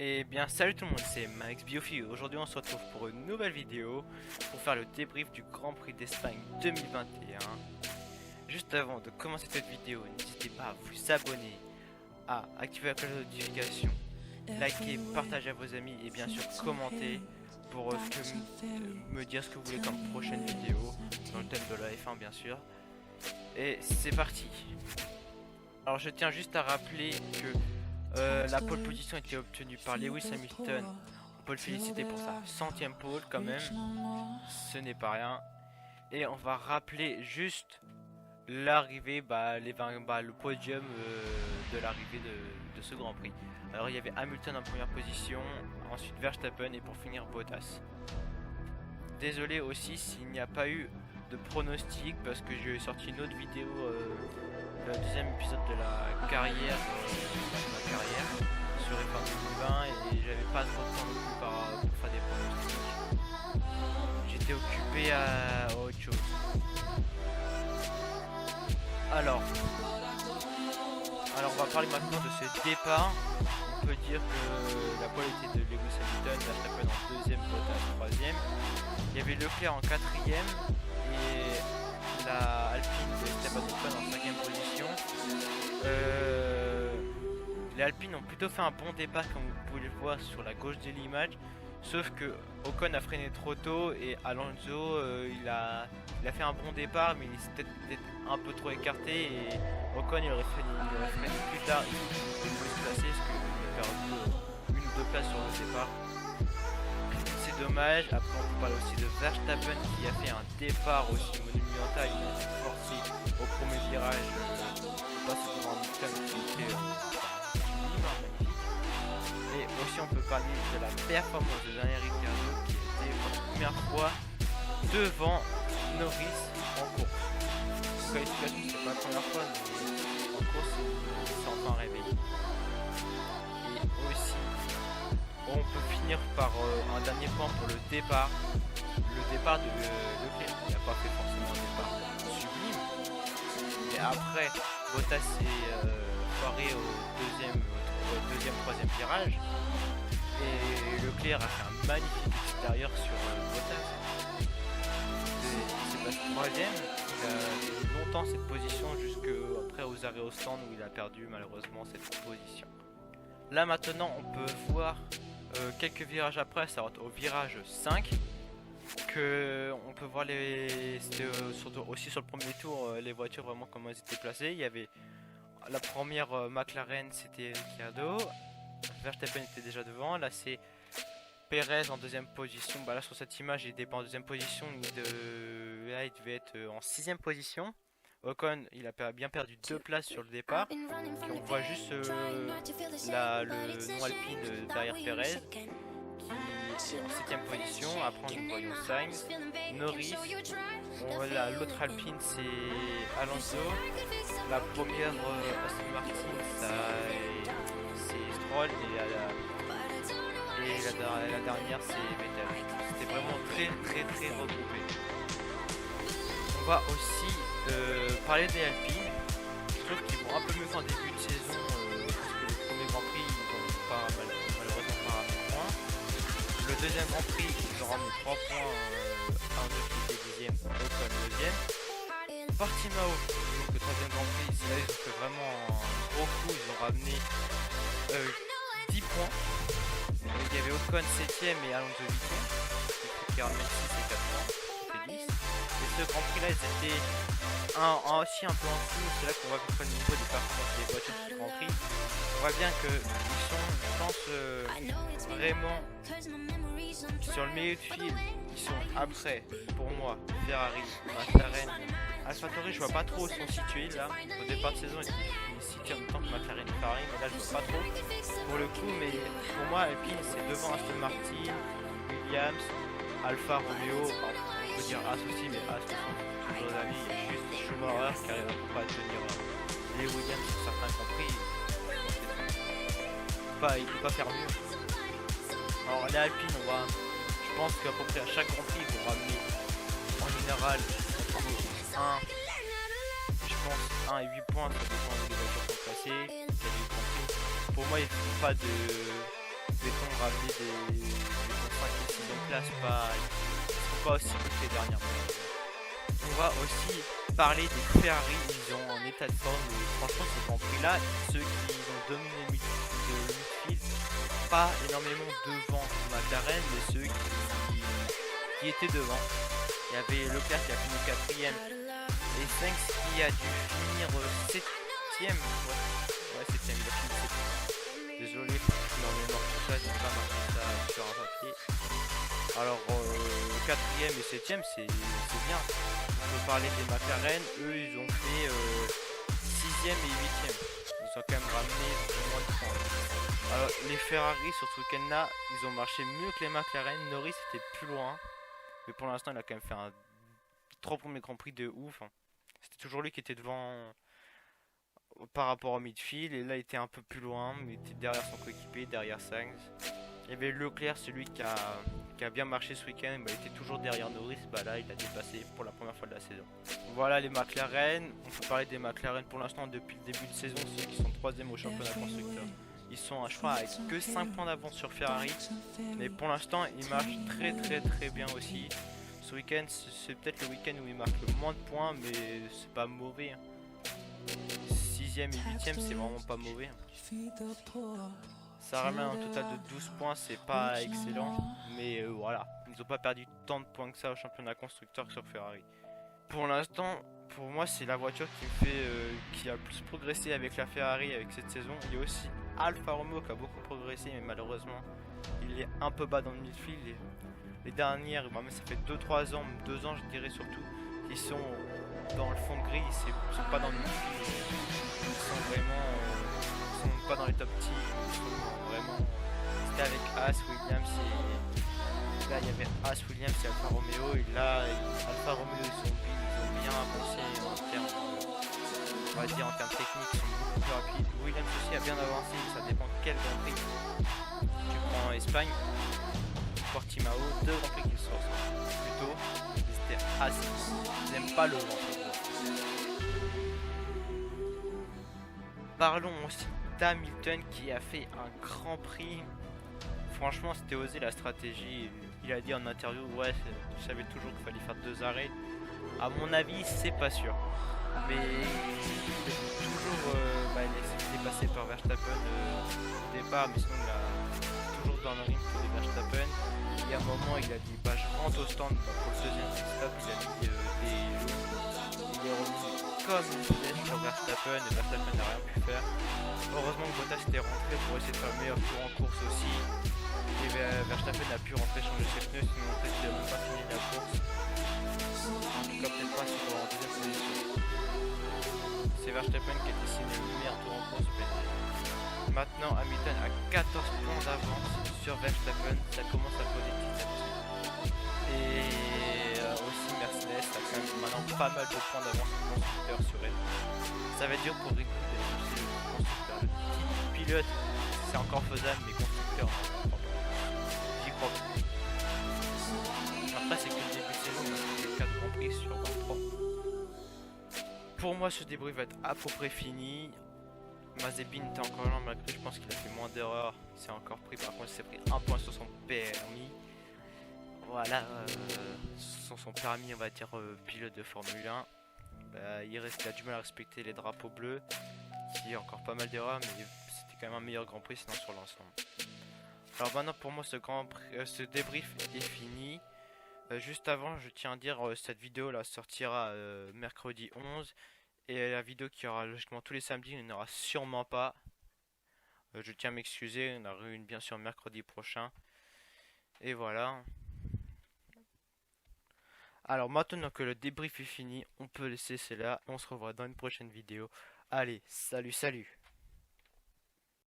Et bien salut tout le monde, c'est Max Biofi. Aujourd'hui on se retrouve pour une nouvelle vidéo pour faire le débrief du Grand Prix d'Espagne 2021. Juste avant de commencer cette vidéo, n'hésitez pas à vous abonner, à activer la cloche de notification, liker, partager à vos amis et bien sûr commenter pour me dire ce que vous voulez comme prochaine vidéo dans le thème de la F1 bien sûr. Et c'est parti. Alors je tiens juste à rappeler que la pole position a été obtenue par Lewis Hamilton. On peut le féliciter pour sa 100e pole quand même. Ce n'est pas rien. Et on va rappeler juste l'arrivée, le podium de l'arrivée de ce Grand Prix. Alors il y avait Hamilton en première position, ensuite Verstappen et pour finir Bottas. Désolé aussi s'il n'y a pas eu de pronostic parce que j'ai sorti une autre vidéo, le deuxième épisode de la carrière, sur F1 2020 et j'avais pas trop de temps non plus pour faire des pronostics. J'étais occupé à autre chose. Alors on va parler maintenant de ce départ. On peut dire que la pole était de Lewis Hamilton, Verstappen en deuxième, Bottas en troisième. Il y avait Leclerc en quatrième et la Alpine de Esteban Ocon en cinquième position. Les Alpines ont plutôt fait un bon départ comme vous pouvez le voir sur la gauche de l'image. Sauf que Ocon a freiné trop tôt et Alonso il a fait un bon départ mais il s'est peut-être un peu trop écarté et Ocon il aurait freiné plus tard, il pouvait se placer parce qu'il a perdu une ou deux places sur le départ. C'est dommage. Après on peut parler aussi de Verstappen qui a fait un départ aussi monumental, il a été forcé au premier virage passe devant Hamilton qui était magnifique. Et aussi on peut parler de la performance de Daniel Ricciardo qui était pour la première fois devant Norris en course. En qualification c'est pas la première fois mais en course il s'est enfin réveillé. Et aussi on peut finir par un dernier point pour le départ. Le départ de Leclerc, il n'a pas fait forcément un départ sublime. Mais après Bottas s'est foiré au deuxième, troisième virage. Et Leclerc a fait un magnifique extérieur sur Bottas. Il s'est passé troisième. Il a eu longtemps cette position jusqu'après aux arrêts au stand où il a perdu malheureusement cette position. Là maintenant on peut voir quelques virages après, ça va au virage 5 que on peut voir surtout aussi sur le premier tour les voitures vraiment comment elles étaient placées. Il y avait la première McLaren, c'était Ricciardo, Verstappen était déjà devant, là c'est Perez en deuxième position. Là sur cette image il était pas en deuxième position, là il devait être en sixième position. Ocon il a bien perdu 2 places sur le départ. Et on voit juste le nom Alpine derrière Perez qui est en 7ème position. Après nous voyons Sainz, Norris, l'autre Alpine c'est Alonso, la première Aston Martin c'est Stroll et la dernière c'est Vettel. C'était vraiment très regroupé. On va aussi parler des Alpines. Je trouve qu'ils vont un peu mieux qu'en début de saison parce que le premier Grand Prix ils n'ont pas malheureusement pas ramené de points. Le deuxième Grand Prix ils ont ramené 3 points, Arnaud qui était deuxième, Ocon deuxième. Portimao, donc le troisième Grand Prix, c'est là ils ont fait vraiment un gros coup, ils ont ramené 10 points. Il y avait Ocon 7ème et Alonso 8ème, qui ramène 6 et 4 points, ça fait 10. Et ce Grand Prix là ils étaient aussi un peu en dessous, c'est là qu'on voit le niveau des performances des voitures sur ce Grand Prix. On voit bien qu'ils sont, je pense, vraiment sur le milieu de fil. Ils sont après, pour moi, Ferrari, McLaren, AlphaTauri, je vois pas trop où ils sont situés là. Au départ de saison, ils se situent en même temps que McLaren et Ferrari, mais là je vois pas trop pour le coup. Mais pour moi, Alpine c'est devant Aston Martin, Williams, Alfa Romeo, on peut dire As aussi, mais As sont toujours amis. Il y a juste Schumacher qui arrive pas à tenir les Williams sur certains compris. Il peut pas faire mieux. Alors les Alpines, je pense qu'à peu près à chaque Grand Prix ils vont ramener en général entre 1 et 8 points, ça dépend des voitures sont placées. Pour moi ils font pas béton ramener des 5 et 6e place, ils sont pas aussi bons que les dernières. On va aussi parler des Ferrari, ils ont en état de forme, franchement ce Grand Prix là, ceux qui ont dominé le midfield, pas énormément devant McLaren, mais ceux qui étaient devant. Il y avait Leclerc qui a fini 4ème et Sainz qui a dû finir 7ème. Ouais 7ème, il a fini 7ème. Désolé, énormément pour ça, j'ai pas marqué ça sur un papier. Alors 4ème et 7ème c'est bien. On peut parler des McLaren, eux ils ont fait 6ème et 8ème. Ils ont quand même ramené moins de points. Alors les Ferrari sur ce week-end là, ils ont marché mieux que les McLaren. Norris était plus loin. Mais pour l'instant il a quand même fait un 3 premiers Grands Prix de ouf. C'était toujours lui qui était devant par rapport au midfield. Et là il était un peu plus loin. Mais il était derrière son coéquipier, derrière Sainz. Il y avait Leclerc, celui qui a bien marché ce week-end, il était toujours derrière Norris, là il a dépassé pour la première fois de la saison. Voilà les McLaren, on peut parler des McLaren pour l'instant depuis le début de saison, ceux qui sont 3ème au championnat constructeur. Ils sont je crois avec que 5 points d'avance sur Ferrari, mais pour l'instant ils marchent très bien aussi. Ce week-end c'est peut-être le week-end où ils marquent le moins de points, mais c'est pas mauvais. 6ème et 8ème c'est vraiment pas mauvais. Ça ramène un total de 12 points, c'est pas excellent, mais voilà, ils ont pas perdu tant de points que ça au championnat constructeur que sur Ferrari. Pour l'instant, pour moi, c'est la voiture qui a le plus progressé avec la Ferrari avec cette saison. Il y a aussi Alfa Romeo qui a beaucoup progressé, mais malheureusement, il est un peu bas dans le midfield. Les dernières, ça fait 2-3 ans, 2 ans je dirais surtout, ils sont dans le fond de grille, ils sont pas dans le midfield, ils sont vraiment pas dans les top teams, ils sont vraiment. C'était avec Haas, Williams et là il y avait Haas, Williams et Alfa Romeo, et là Alfa Romeo ils ont bien avancé en termes on va dire en termes techniques, ils sont beaucoup plus rapides. Williams aussi a bien avancé, ça dépend de quel Grand Prix tu prends en Espagne. Portimao, 2 Grands Prix qu'ils sortent plutôt, c'était assez, ils n'aiment pas le vent. Parlons aussi d'Hamilton qui a fait un Grand Prix. Franchement c'était osé la stratégie. Il a dit en interview ouais je savais toujours qu'il fallait faire 2 arrêts. À mon avis c'est pas sûr. Mais il est toujours il s'est dépassé par Verstappen au départ, mais sinon il a toujours dans le ring pour les Verstappen. Et à un moment il a dit je rentre au stand pour le deuxième stop, il a dit il est revenu comme une flèche sur Verstappen et Verstappen n'a rien pu faire. Heureusement que Bottas était rentré pour essayer de faire le meilleur tour en course aussi. Et Verstappen a pu rentrer changer ses pneus, sinon en fait il n'a même pas fini la course. En tout cas peut-être pas en deuxième position. C'est Verstappen qui a décidé le meilleur tour en course. Mais maintenant Hamilton a 14 points d'avance sur Verstappen, ça commence à poser petit à petit. Et aussi Mercedes a quand même maintenant pas mal de points d'avance au constructeur sur elle. Ça va être dur pour Red Bull d'aller chercher le constructeur. Le petit pilote c'est encore faisable, mais constructeur non, j'y crois pas. Après c'est que le début de saison, on a fait 4 Grands Prix sur 23. Pour moi ce débrief va être à peu près fini. Mazepin était encore là malgré, je pense qu'il a fait moins d'erreurs. Il s'est encore pris, par contre il s'est pris 1 point sur son permis. Voilà, sur son permis on va dire pilote de Formule 1. Il a du mal à respecter les drapeaux bleus. Il y a encore pas mal d'erreurs, mais c'était quand même un meilleur Grand Prix sinon sur l'ensemble. Alors maintenant pour moi ce débrief est fini. Juste avant je tiens à dire cette vidéo là sortira mercredi 11. Et la vidéo qui aura logiquement tous les samedis, il n'y en aura sûrement pas. Je tiens à m'excuser, on aura une bien sûr mercredi prochain. Et voilà. Alors maintenant que le débrief est fini, on peut laisser cela. On se revoit dans une prochaine vidéo. Allez, salut.